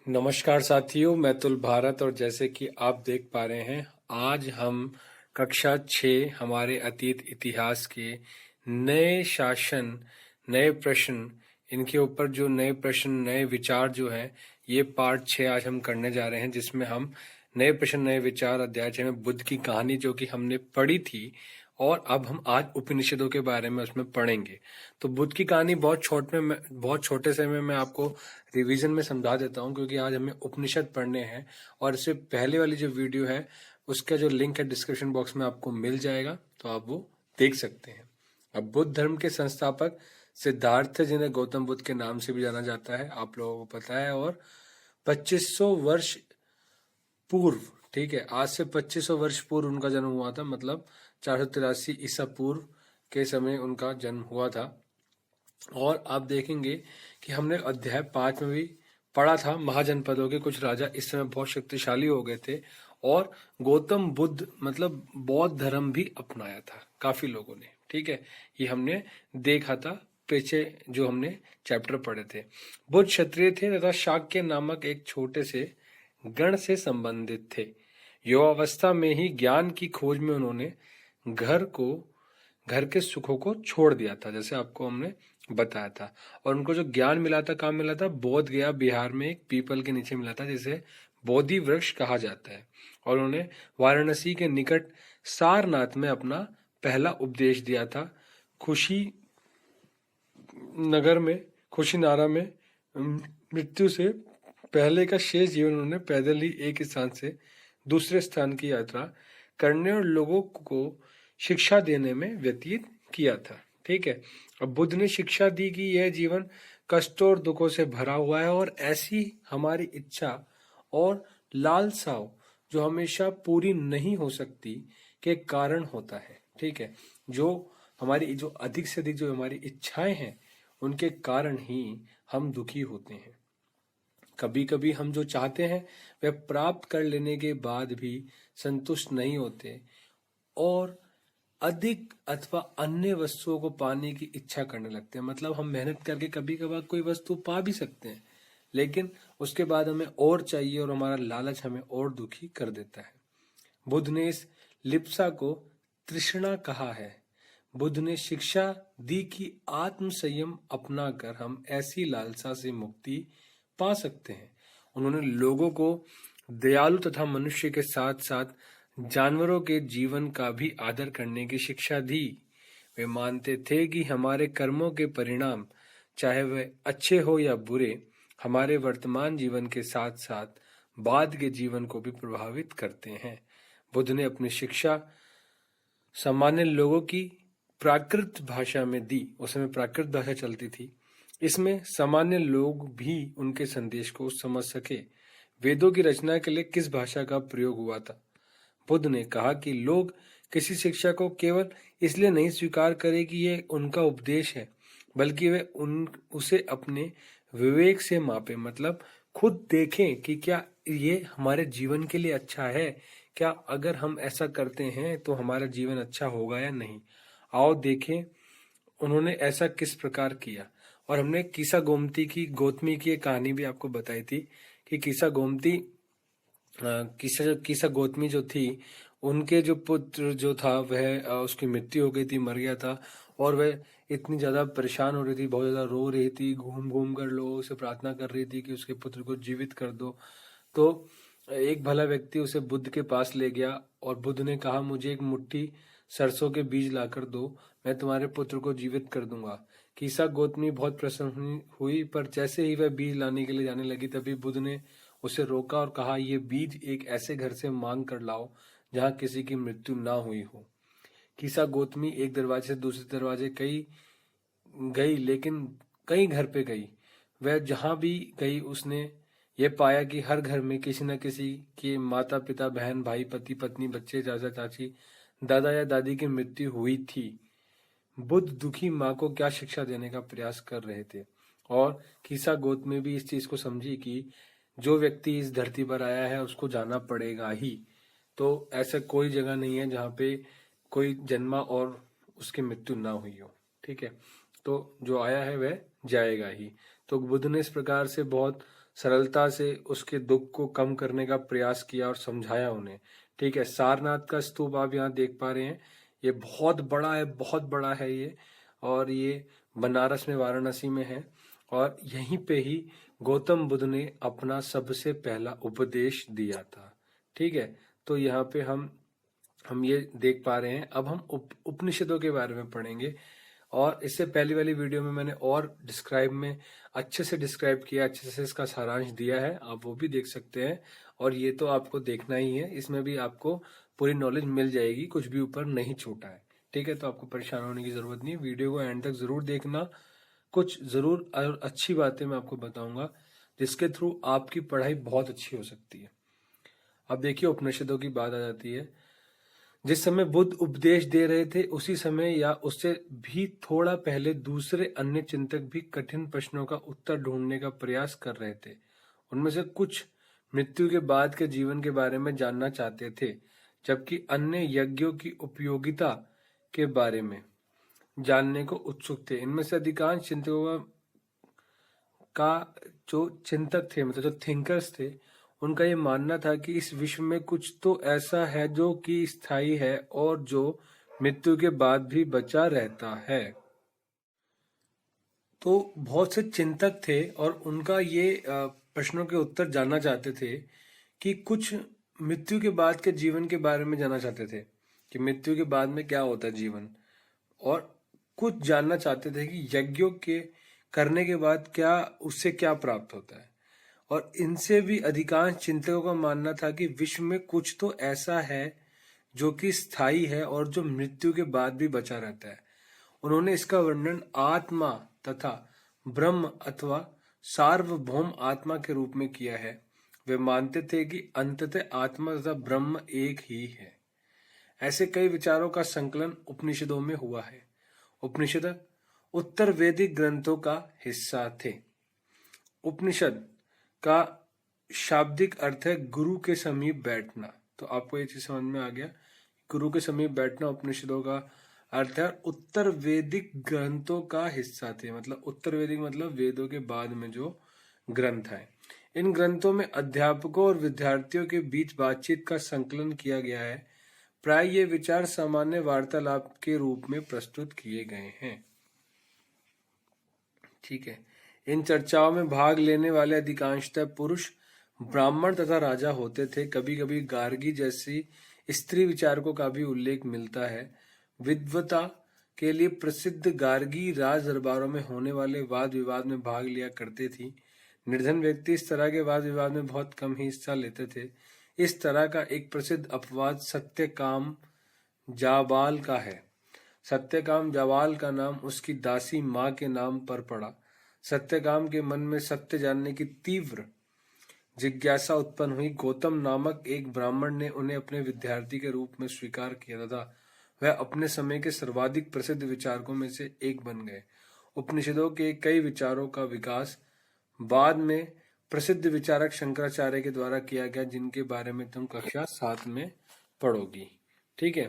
नमस्कार साथियों, मैं तुल भारत और जैसे कि आप देख पा रहे हैं, आज हम कक्षा 6 हमारे अतीत इतिहास के नए शासन, नए प्रश्न, इनके ऊपर जो नए प्रश्न, नए विचार जो हैं, ये पार्ट 6 आज हम करने जा रहे हैं, जिसमें हम नए प्रश्न, नए विचार अध्याय 6 में बुद्ध की कहानी जो कि हमने पढ़ी थी और अब हम आज उपनिषदों के बारे में उसमें पढ़ेंगे। तो बुद्ध की कहानी बहुत छोटे से में मैं आपको रिवीजन में समझा देता हूँ, क्योंकि आज हमें उपनिषद पढ़ने हैं और इससे पहले वाली जो वीडियो है उसका जो लिंक है डिस्क्रिप्शन बॉक्स में आपको मिल जाएगा, तो आप वो देख सकते हैं। अब बुद्ध धर्म के संस्थापक सिद्धार्थ, जिन्हें गौतम बुद्ध के नाम से भी जाना जाता है, आप लोगों को पता है, और 2500 वर्ष पूर्व, ठीक है, आज से 2500 वर्ष पूर्व उनका जन्म हुआ था, मतलब 483 ईसा पूर्व के समय उनका जन्म हुआ था। और आप देखेंगे कि हमने अध्याय 5 में भी पढ़ा था, महाजनपदों के कुछ राजा इस समय बहुत शक्तिशाली हो गए थे और गौतम बुद्ध मतलब बौद्ध धर्म भी अपनाया था काफी लोगों ने, ठीक है, ये हमने देखा था पीछे जो हमने चैप्टर पढ़े थे। बुद्ध क्षत्रिय थे तथा शाक्य नामक एक छोटे से गण से संबंधित थे। युवावस्था में ही ज्ञान की खोज में उन्होंने घर के सुखों को छोड़ दिया था, जैसे आपको हमने बताया था। और उनको जो ज्ञान मिला था, कहाँ मिला था? बोध गया बिहार में एक पीपल के नीचे मिला था, जिसे बोधि वृक्ष कहा जाता है। और उन्होंने वाराणसी के निकट सारनाथ में अपना पहला उपदेश दिया था। खुशीनारा में मृत्यु से पहले का शेष जीवन उन्होंने पैदल ही एक स्थान से दूसरे स्थान की यात्रा करने और लोगों को शिक्षा देने में व्यतीत किया था, ठीक है। अब बुद्ध ने शिक्षा दी कि यह जीवन कष्टों और दुखों से भरा हुआ है और ऐसी हमारी इच्छा और लालसाओं जो हमेशा पूरी नहीं हो सकती के कारण होता है, ठीक है। जो अधिक से अधिक जो हमारी इच्छाएं हैं उनके कारण ही हम दुखी होते हैं। कभी कभी हम जो चाहते हैं वह प्राप्त कर लेने के बाद भी संतुष्ट नहीं होते और अधिक अथवा अन्य वस्तुओं को पाने की इच्छा करने लगते हैं। मतलब हम मेहनत करके कभी कभार कोई वस्तु पा भी सकते हैं, लेकिन उसके बाद हमें और चाहिए और हमारा लालच हमें और दुखी कर देता है। बुद्ध ने इस लिप्सा को तृष्णा कहा है। बुद्ध ने शिक्षा दी कि आत्म संयम अपना कर हम ऐसी लालसा से मुक्ति पा सकते हैं। उन्होंने लोगों को दयालु तथा मनुष्य के साथ साथ जानवरों के जीवन का भी आदर करने की शिक्षा दी। वे मानते थे कि हमारे कर्मों के परिणाम, चाहे वे अच्छे हो या बुरे, हमारे वर्तमान जीवन के साथ साथ बाद के जीवन को भी प्रभावित करते हैं। बुद्ध ने अपनी शिक्षा सामान्य लोगों की प्राकृत भाषा में दी। उस समय प्राकृत भाषा चलती थी, इसमें सामान्य लोग भी उनके संदेश को समझ सके। वेदों की रचना के लिए किस भाषा का प्रयोग हुआ था? बुद्ध ने कहा कि लोग किसी शिक्षा को केवल इसलिए नहीं स्वीकार करें कि यह उनका उपदेश है, बल्कि वे उसे अपने विवेक से मापे, मतलब खुद देखें कि क्या ये हमारे जीवन के लिए अच्छा है, क्या अगर हम ऐसा करते हैं तो हमारा जीवन अच्छा होगा या नहीं। आओ देखें उन्होंने ऐसा किस प्रकार किया। और हमने गौतमी की एक कहानी भी आपको बताई थी कि कीसा गौतमी जो थी, उनके जो पुत्र जो था वह उसकी मृत्यु हो गई थी, मर गया था, और वह इतनी ज्यादा परेशान हो रही थी, बहुत ज्यादा रो रही थी, घूम घूम कर लोगों से प्रार्थना कर रही थी कि उसके पुत्र को जीवित कर दो। तो एक भला व्यक्ति उसे बुद्ध के पास ले गया और बुद्ध ने कहा, मुझे एक मुट्ठी सरसों के बीज लाकर दो, मैं तुम्हारे पुत्र को जीवित कर दूंगा। कीसा गौतमी बहुत प्रसन्न हुई, पर जैसे ही वह बीज लाने के लिए जाने लगी तभी बुद्ध ने उसे रोका और कहा, ये बीज एक ऐसे घर से मांग कर लाओ जहां किसी की मृत्यु ना हुई हो। कीसा गौतमी एक दरवाजे से दूसरे दरवाजे गई, लेकिन कई घर पे गई। वह जहां भी गई उसने यह पाया कि हर घर में किसी न किसी के माता पिता, बहन भाई, पति पत्नी, बच्चे, चाचा चाची, दादा या दादी की मृत्यु हुई थी। बुद्ध दुखी माँ को क्या शिक्षा देने का प्रयास कर रहे थे, और कीसा गौतमी भी इस चीज को समझी कि जो व्यक्ति इस धरती पर आया है उसको जाना पड़ेगा ही। तो ऐसा कोई जगह नहीं है जहाँ पे कोई जन्मा और उसकी मृत्यु ना हुई हो, ठीक है। तो जो आया है वह जाएगा ही। तो बुद्ध ने इस प्रकार से बहुत सरलता से उसके दुख को कम करने का प्रयास किया और समझाया उन्हें। ठीक है, सारनाथ का स्तूप आप यहाँ देख पा रहे हैं, ये बहुत बड़ा है, बहुत बड़ा है ये, और ये बनारस में वाराणसी में है, और यहीं पे ही गौतम बुद्ध ने अपना सबसे पहला उपदेश दिया था। ठीक है, तो यहाँ पे हम ये देख पा रहे हैं। अब हम उपनिषदों के बारे में पढ़ेंगे, और इससे पहली वाली वीडियो में मैंने और डिस्क्राइब में अच्छे से डिस्क्राइब किया, अच्छे से इसका सारांश दिया है, आप वो भी देख सकते हैं। और ये तो आपको देखना ही है, इसमें भी आपको पूरी नॉलेज मिल जाएगी, कुछ भी ऊपर नहीं छूटा है। ठीक है, तो आपको परेशान होने की जरूरत नहीं है, वीडियो को एंड तक जरूर देखना। कुछ जरूर अच्छी बातें मैं आपको बताऊंगा जिसके थ्रू आपकी पढ़ाई बहुत अच्छी हो सकती है। अब देखिए, उपनिषदों की बात आ जाती है। जिस समय बुद्ध उपदेश दे रहे थे उसी समय या उससे भी थोड़ा पहले दूसरे अन्य चिंतक भी कठिन प्रश्नों का उत्तर ढूंढने का प्रयास कर रहे थे। उनमें से कुछ मृत्यु के बाद के जीवन के बारे में जानना चाहते थे, जबकि अन्य यज्ञों की उपयोगिता के बारे में जानने को उत्सुक थे। इनमें से अधिकांश चिंतकों का जो चिंतक थे, मतलब जो थिंकर्स थे, उनका ये मानना था कि इस विश्व में कुछ तो ऐसा है जो कि स्थायी है और जो मृत्यु के बाद भी बचा रहता है। तो बहुत से चिंतक थे और उनका ये प्रश्नों के उत्तर जानना चाहते थे कि कुछ मृत्यु के बाद के जीवन के बारे में जानना चाहते थे कि मृत्यु के बाद में क्या होता है जीवन, और कुछ जानना चाहते थे कि यज्ञों के करने के बाद क्या उससे क्या प्राप्त होता है। और इनसे भी अधिकांश चिंतकों का मानना था कि विश्व में कुछ तो ऐसा है जो कि स्थायी है और जो मृत्यु के बाद भी बचा रहता है। उन्होंने इसका वर्णन आत्मा तथा ब्रह्म अथवा सार्वभौम आत्मा के रूप में किया है। वे मानते थे कि अंततः आत्मा तथा ब्रह्म एक ही है। ऐसे कई विचारों का संकलन उपनिषदों में हुआ है। उपनिषद उत्तर वैदिक ग्रंथों का हिस्सा थे। उपनिषद का शाब्दिक अर्थ है गुरु के समीप बैठना। तो आपको ये चीज समझ में आ गया, गुरु के समीप बैठना उपनिषदों का अर्थ है। उत्तर वैदिक ग्रंथों का हिस्सा थे, मतलब उत्तर वैदिक मतलब वेदों के बाद में जो ग्रंथ है। इन ग्रंथों में अध्यापकों और विद्यार्थियों के बीच बातचीत का संकलन किया गया है। प्राय ये विचार सामान्य वार्तालाप के रूप में प्रस्तुत किए गए हैं। ठीक है, इन चर्चाओं में भाग लेने वाले अधिकांशतः पुरुष, ब्राह्मण तथा राजा होते थे। कभी कभी गार्गी जैसी स्त्री विचारकों का भी उल्लेख मिलता है। विद्वता के लिए प्रसिद्ध गार्गी राज दरबारों में होने वाले वाद विवाद में भाग लिया करते थी। निर्धन व्यक्ति इस तरह के वाद विवाद में बहुत कम ही हिस्सा लेते थे। इस तरह का एक प्रसिद्ध अपवाद सत्यकाम जाबाल का है। सत्यकाम जाबाल का नाम उसकी दासी माँ के नाम पर पड़ा। सत्यकाम के मन में सत्य जानने की तीव्र जिज्ञासा उत्पन्न हुई। गौतम नामक एक ब्राह्मण ने उन्हें अपने विद्यार्थी के रूप में स्वीकार किया तथा वह अपने समय के सर्वाधिक प्रसिद्ध विचारकों में से एक बन गए। उपनिषदों के कई विचारों का विकास बाद में प्रसिद्ध विचारक शंकराचार्य के द्वारा किया गया, जिनके बारे में तुम कक्षा 7 में पढ़ोगी। ठीक है,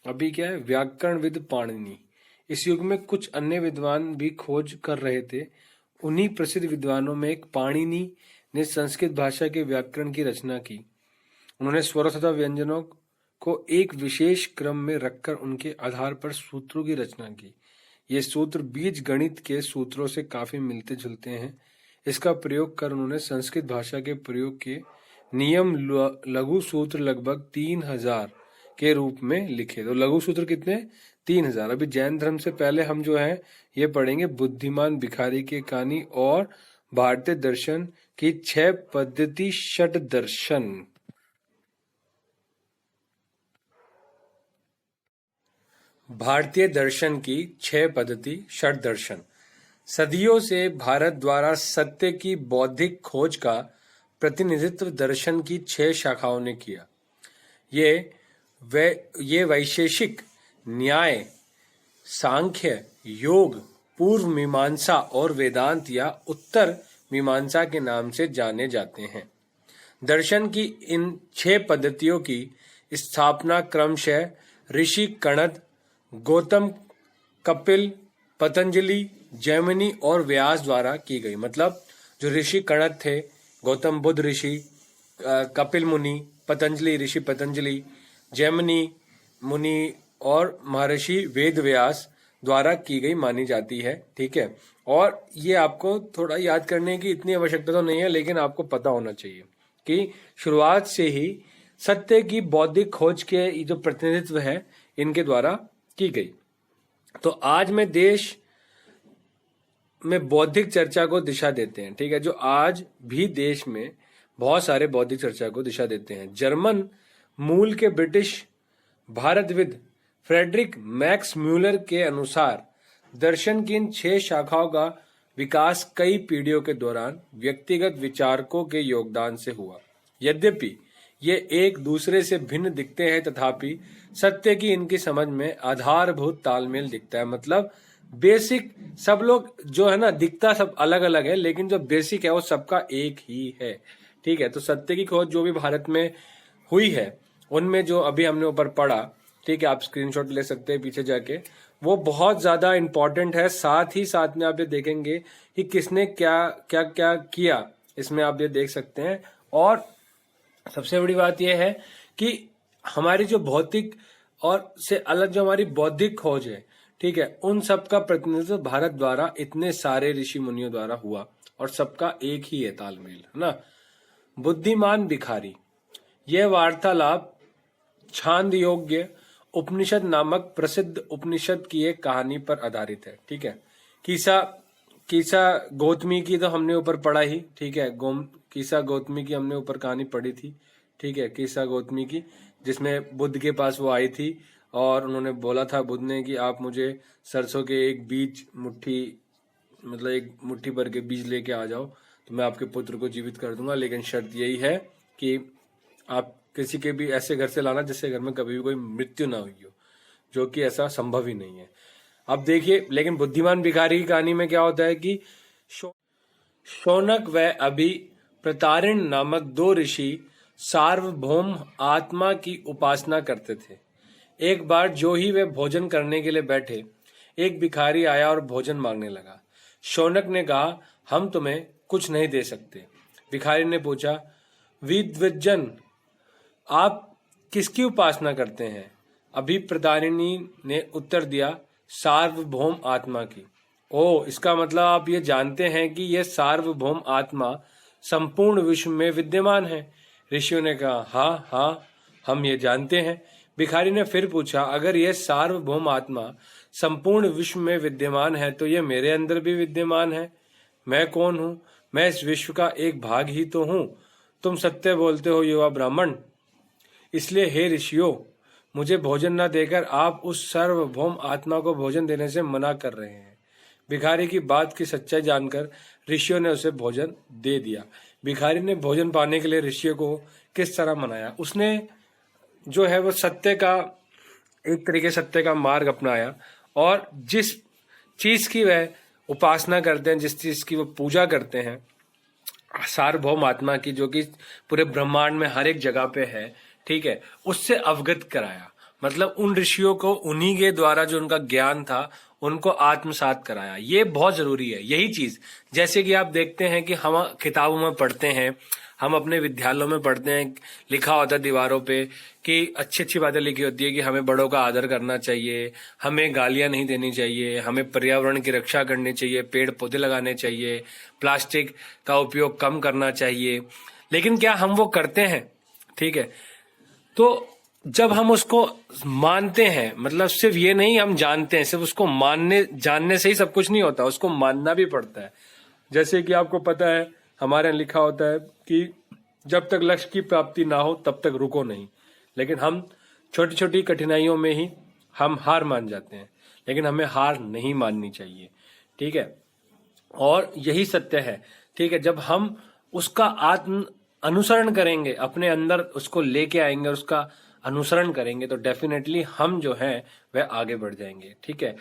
अभी क्या है, व्याकरणविद पाणिनि। इस युग में कुछ अन्य विद्वान भी खोज कर रहे थे। उन्हीं प्रसिद्ध विद्वानों में एक पाणिनि ने संस्कृत भाषा के व्याकरण की रचना की। उन्होंने स्वरों तथा व्यंजनों को एक विशेष क्रम में रखकर उनके आधार पर सूत्रों की रचना की। ये सूत्र बीज गणित के सूत्रों से काफी मिलते जुलते हैं। इसका प्रयोग कर उन्होंने संस्कृत भाषा के प्रयोग के नियम लघु सूत्र लगभग 3000 के रूप में लिखे। तो लघु सूत्र कितने? 3000। अभी जैन धर्म से पहले हम जो है ये पढ़ेंगे बुद्धिमान भिखारी की कहानी और भारतीय दर्शन की 6 पद्धति षट दर्शन। भारतीय दर्शन की 6 पद्धति षट दर्शन सदियों से भारत द्वारा सत्य की बौद्धिक खोज का प्रतिनिधित्व दर्शन की 6 शाखाओं ने किया। ये वैशेषिक, न्याय, सांख्य, योग, पूर्व मीमांसा और वेदांत या उत्तर मीमांसा के नाम से जाने जाते हैं। दर्शन की इन 6 पद्धतियों की स्थापना क्रमशः ऋषि कणद, गौतम, कपिल, पतंजलि, जैमिनी और व्यास द्वारा की गई। मतलब जो ऋषि कणद थे गौतम बुद्ध ऋषि, कपिल मुनि, पतंजलि ऋषि पतंजलि, जैमिनी मुनि और महर्षि वेद व्यास द्वारा की गई मानी जाती है। ठीक है, और ये आपको थोड़ा याद करने की इतनी आवश्यकता तो नहीं है, लेकिन आपको पता होना चाहिए कि शुरुआत से ही सत्य की बौद्धिक खोज के जो प्रतिनिधित्व है इनके द्वारा की गई। तो आज में देश में बौद्धिक चर्चा को दिशा देते हैं। ठीक है, जो आज भी देश में बहुत सारे बौद्धिक चर्चा को दिशा देते हैं। जर्मन मूल के ब्रिटिश भारतविद फ्रेडरिक मैक्स म्यूलर के अनुसार दर्शन की इन 6 शाखाओं का विकास कई पीढ़ियों के दौरान व्यक्तिगत विचारकों के योगदान से हुआ। यद्यपि ये एक दूसरे से भिन्न दिखते हैं, तथापि सत्य की इनकी समझ में आधारभूत तालमेल दिखता है। मतलब बेसिक सब लोग जो है ना, दिखता सब अलग अलग है, लेकिन जो बेसिक है वो सबका एक ही है। ठीक है, तो सत्य की खोज जो भी भारत में हुई है उनमें जो अभी हमने ऊपर पढ़ा, ठीक है, आप स्क्रीनशॉट ले सकते हैं पीछे जाके, वो बहुत ज्यादा इंपॉर्टेंट है। साथ ही साथ में आप ये देखेंगे कि किसने क्या क्या क्या किया, इसमें आप ये देख सकते हैं। और सबसे बड़ी बात यह है कि हमारी जो भौतिक और से अलग जो हमारी बौद्धिक खोज है, ठीक है, उन सब का प्रतिनिधित्व भारत द्वारा इतने सारे ऋषि मुनियों द्वारा हुआ और सबका एक ही है तालमेल, है ना। बुद्धिमान भिखारी, यह वार्तालाप छांद योग्य उपनिषद नामक प्रसिद्ध उपनिषद की एक कहानी पर आधारित है। ठीक है, कीसा गौतमी की तो हमने ऊपर पढ़ा ही। ठीक है, कीसा गौतमी की हमने ऊपर कहानी पढ़ी थी। ठीक है, कीसा गौतमी की, जिसमें बुद्ध के पास वो आई थी और उन्होंने बोला था बुद्ध ने कि आप मुझे सरसों के एक मुट्ठी भर के बीज लेके आ जाओ तो मैं आपके पुत्र को जीवित कर दूंगा, लेकिन शर्त यही है कि आप किसी के भी ऐसे घर से लाना जिससे घर में कभी भी कोई मृत्यु ना हुई हो, जो कि ऐसा संभव ही नहीं है। अब देखिए, लेकिन बुद्धिमान भिखारी की कहानी में क्या होता है कि शौनक व अभि प्रतारिण नामक 2 ऋषि सार्वभौम आत्मा की उपासना करते थे। एक बार जो ही वे भोजन करने के लिए बैठे, एक भिखारी आया और भोजन मांगने लगा। शौनक ने कहा, हम तुम्हें कुछ नहीं दे सकते। भिखारी ने पूछा, विद्वज्जन, आप किसकी उपासना करते हैं? अभिप्रदारिणी ने उत्तर दिया, सार्वभौम आत्मा की। ओ, इसका मतलब आप ये जानते हैं कि यह सार्वभौम आत्मा संपूर्ण विश्व में विद्यमान है। ऋषियों ने कहा, हाँ हाँ, हम ये जानते हैं। भिखारी ने फिर पूछा, अगर यह सार्वभौम आत्मा संपूर्ण विश्व में विद्यमान है तो यह मेरे अंदर भी विद्यमान है। मैं कौन हूँ? मैं इस विश्व का एक भाग ही तो हूँ। तुम सत्य बोलते हो युवा ब्राह्मण, इसलिए हे ऋषियों, मुझे भोजन न देकर आप उस सार्वभौम आत्मा को भोजन देने से मना कर रहे हैं। भिखारी की बात की सच्चाई जानकर ऋषियों ने उसे भोजन दे दिया। भिखारी ने भोजन पाने के लिए ऋषियों को किस तरह मनाया? उसने जो है वो सत्य का, एक तरीके सत्य का मार्ग अपनाया, और जिस चीज की वह उपासना करते हैं, जिस चीज की वो पूजा करते हैं, सार्वभौम आत्मा की, जो कि पूरे ब्रह्मांड में हर एक जगह पे है, ठीक है, उससे अवगत कराया। मतलब उन ऋषियों को उन्हीं के द्वारा जो उनका ज्ञान था उनको आत्मसात कराया। ये बहुत जरूरी है। यही चीज, जैसे कि आप देखते हैं कि हम किताबों में पढ़ते हैं, हम अपने विद्यालयों में पढ़ते हैं, लिखा होता है दीवारों पे कि अच्छी अच्छी बातें लिखी होती है कि हमें बड़ों का आदर करना चाहिए, हमें गालियां नहीं देनी चाहिए, हमें पर्यावरण की रक्षा करनी चाहिए, पेड़ पौधे लगाने चाहिए, प्लास्टिक का उपयोग कम करना चाहिए। लेकिन क्या हम वो करते हैं? ठीक है, तो जब हम उसको मानते हैं, मतलब सिर्फ ये नहीं हम जानते हैं, सिर्फ उसको जानने से ही सब कुछ नहीं होता, उसको मानना भी पड़ता है। जैसे कि आपको पता है, हमारे यहाँ लिखा होता है कि जब तक लक्ष्य की प्राप्ति ना हो तब तक रुको नहीं। लेकिन हम छोटी छोटी कठिनाइयों में ही हम हार मान जाते हैं, लेकिन हमें हार नहीं माननी चाहिए। ठीक है, और यही सत्य है। ठीक है, जब हम उसका आत्म अनुसरण करेंगे, अपने अंदर उसको लेके आएंगे, उसका अनुसरण करेंगे, तो डेफिनेटली हम जो हैं वह आगे बढ़ जाएंगे। ठीक है,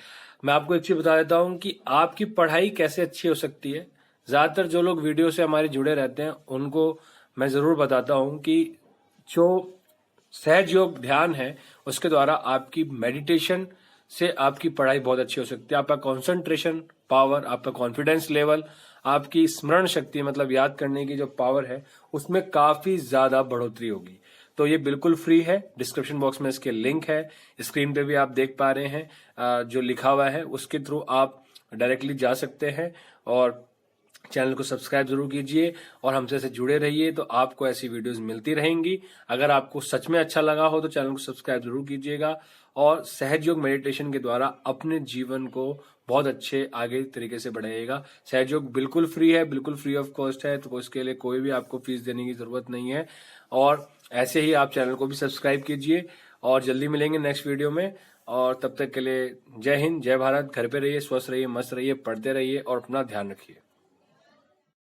मैं आपको एक चीज बता देता हूं कि आपकी पढ़ाई कैसे अच्छी हो सकती है। ज्यादातर जो लोग वीडियो से हमारे जुड़े रहते हैं उनको मैं जरूर बताता हूं कि जो सहज योग ध्यान है उसके द्वारा आपकी मेडिटेशन से आपकी पढ़ाई बहुत अच्छी हो सकती है। आपका कॉन्सेंट्रेशन पावर, आपका कॉन्फिडेंस लेवल, आपकी स्मरण शक्ति मतलब याद करने की जो पावर है उसमें काफी ज्यादा बढ़ोतरी होगी। तो ये बिल्कुल फ्री है। डिस्क्रिप्शन बॉक्स में इसके लिंक है, स्क्रीन पे भी आप देख पा रहे हैं जो लिखा हुआ है, उसके थ्रू आप डायरेक्टली जा सकते हैं और चैनल को सब्सक्राइब जरूर कीजिए और हमसे से जुड़े रहिए, तो आपको ऐसी वीडियोस मिलती रहेंगी। अगर आपको सच में अच्छा लगा हो तो चैनल को सब्सक्राइब जरूर कीजिएगा और सहज योग मेडिटेशन के द्वारा अपने जीवन को बहुत अच्छे आगे तरीके से बढ़ाइएगा। सहज योग बिल्कुल फ्री है, बिल्कुल फ्री ऑफ कॉस्ट है, तो इसके लिए कोई भी आपको फीस देने की जरूरत नहीं है। और ऐसे ही आप चैनल को भी सब्सक्राइब कीजिए और जल्दी मिलेंगे नेक्स्ट वीडियो में। और तब तक के लिए जय हिंद, जय भारत। घर पे रहिए, स्वस्थ रहिए, मस्त रहिए, पढ़ते रहिए और अपना ध्यान रखिए।